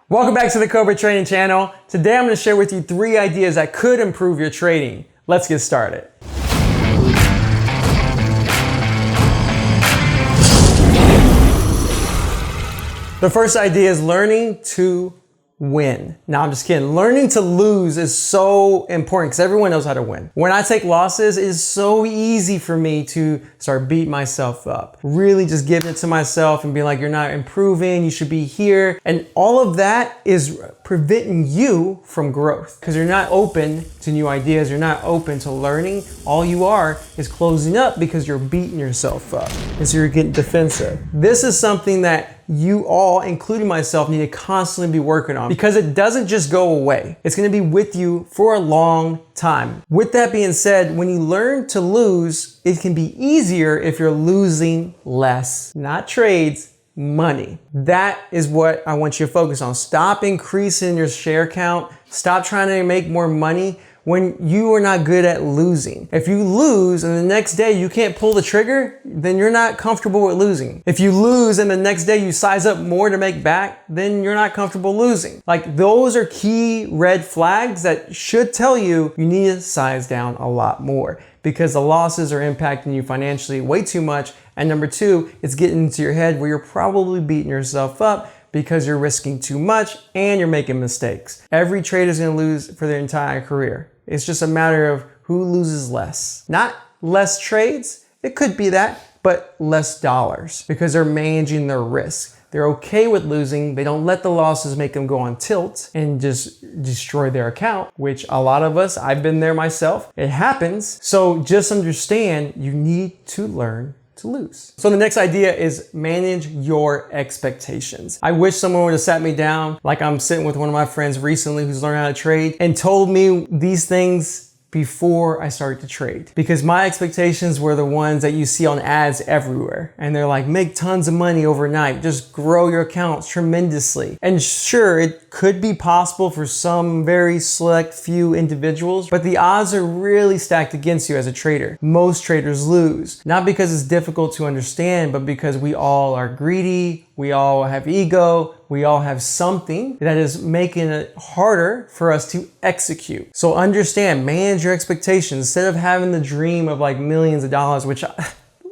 Welcome back to the Cobra Trading Channel. Today I'm going to share with you 3 ideas that could improve your trading. Let's get started. The first idea is learning to win. Now I'm just kidding. Learning to lose is so important because everyone knows how to win. When I take losses, it is so easy for me to start beating myself up. Really just giving it to myself and being like, you're not improving, you should be here. And all of that is preventing you from growth because you're not open to new ideas. You're not open to learning. All you are is closing up because you're beating yourself up. And so you're getting defensive. This is something that you all, including myself, need to constantly be working on because it doesn't just go away. It's going to be with you for a long time. With that being said, when you learn to lose, it can be easier if you're losing less, not trades, money. That is what I want you to focus on. Stop increasing your share count. Stop trying to make more money when you are not good at losing. If you lose and the next day you can't pull the trigger, then you're not comfortable with losing. If you lose and the next day you size up more to make back, then you're not comfortable losing. Like, those are key red flags that should tell you you need to size down a lot more because the losses are impacting you financially way too much. And number 2, it's getting into your head where you're probably beating yourself up because you're risking too much and you're making mistakes. Every trader is going to lose for their entire career. It's just a matter of who loses less. Not less trades, it could be that, but less dollars because they're managing their risk. They're okay with losing. They don't let the losses make them go on tilt and just destroy their account, which a lot of us, I've been there myself. It happens. So just understand you need to learn to lose. So the next idea is manage your expectations. I wish someone would have sat me down like I'm sitting with one of my friends recently who's learning how to trade and told me these things before I started to trade, because my expectations were the ones that you see on ads everywhere. And they're like, make tons of money overnight, just grow your accounts tremendously. And sure, it could be possible for some very select few individuals, but the odds are really stacked against you as a trader. Most traders lose, not because it's difficult to understand, but because we all are greedy, we all have ego, we all have something that is making it harder for us to execute. So understand, manage your expectations. Instead of having the dream of like millions of dollars, which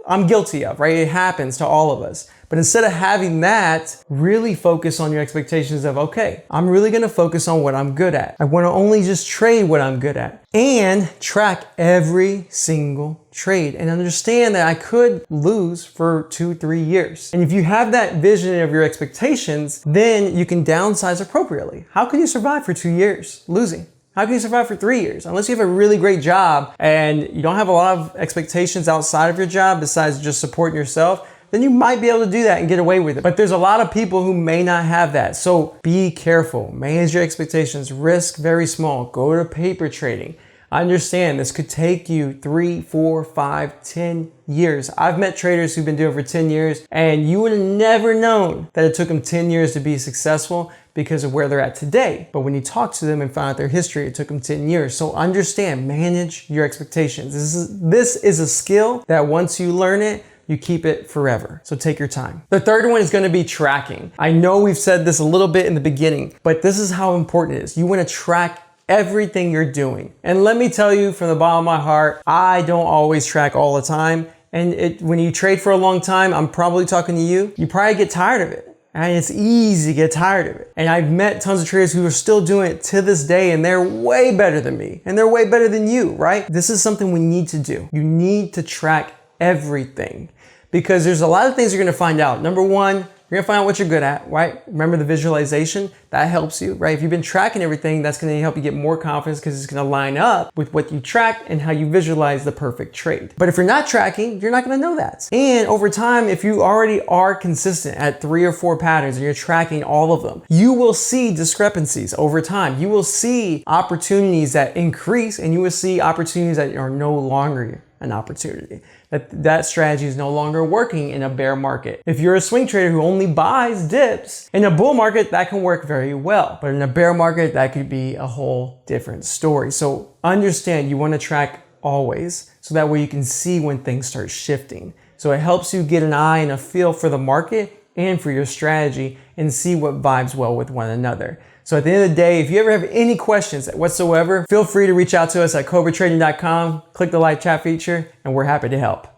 I'm guilty of, right? It happens to all of us. But instead of having that, really focus on your expectations of, okay, I'm really gonna focus on what I'm good at. I wanna only just trade what I'm good at and track every single trade and understand that I could lose for 2-3 years. And if you have that vision of your expectations, then you can downsize appropriately. How can you survive for 2 years losing? How can you survive for 3 years? Unless you have a really great job and you don't have a lot of expectations outside of your job besides just supporting yourself, then you might be able to do that and get away with it. But there's a lot of people who may not have that. So be careful, manage your expectations, risk very small, go to paper trading. I understand this could take you 3, 4, 5, 10 years. I've met traders who've been doing it for 10 years and you would have never known that it took them 10 years to be successful because of where they're at today. But when you talk to them and find out their history, it took them 10 years. So understand, manage your expectations. This is a skill that once you learn it, you keep it forever. So take your time. The third one is gonna be tracking. I know we've said this a little bit in the beginning, but this is how important it is. You wanna track everything you're doing. And let me tell you from the bottom of my heart, I don't always track all the time. And when you trade for a long time, I'm probably talking to you, you probably get tired of it. And it's easy to get tired of it. And I've met tons of traders who are still doing it to this day and they're way better than me. And they're way better than you, right? This is something we need to do. You need to track everything because there's a lot of things you're gonna find out. Number 1, you're gonna find out what you're good at, right? Remember the visualization? That helps you, right? If you've been tracking everything, that's gonna help you get more confidence because it's gonna line up with what you track and how you visualize the perfect trade. But if you're not tracking, you're not gonna know that. And over time, if you already are consistent at 3 or 4 patterns and you're tracking all of them, you will see discrepancies over time. You will see opportunities that increase and you will see opportunities that are no longer an opportunity. That strategy is no longer working in a bear market. If you're a swing trader who only buys dips, in a bull market, that can work very well. But in a bear market, that could be a whole different story. So understand you want to track always so that way you can see when things start shifting. So it helps you get an eye and a feel for the market and for your strategy and see what vibes well with one another. So at the end of the day, if you ever have any questions whatsoever, feel free to reach out to us at cobratrading.com, click the live chat feature, and we're happy to help.